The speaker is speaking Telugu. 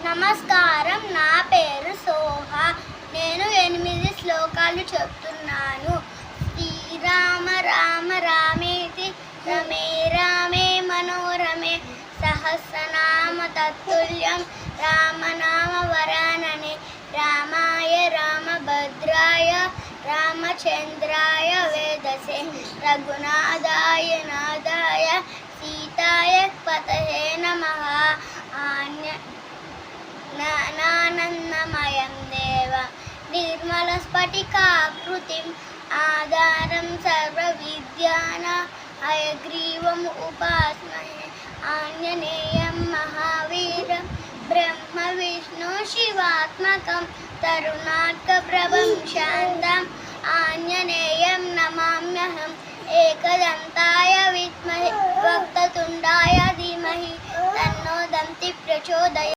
నమస్కారం. నా పేరు సోహ. నేను 8 శ్లోకాలు చెప్తున్నాను. శ్రీరామ రామ రామేతి రమే రామే మనోరమే సహస్రనామ తత్తుల్యం రామనామ వరాననే రామాయ రామభద్రాయ రామచంద్రాయ వేదసే రఘునాథాయ నాథాయ సీతాయ పతయే నమః. నానందమయం దేవ నిర్మల స్ఫటికాకృతిం ఆధారం సర్వ విద్యానాం హయగ్రీవం ఉపాస్మహే. ఆంజనేయం మహావీరం బ్రహ్మ విష్ణు శివాత్మకం తరుణార్కప్రభం శాంతం ఆంజనేయం నమామ్యహం. ఏకదంతాయ విద్మహే వక్రతుండాయ ధీమహి తన్నో దంతి ప్రచోదయాత్.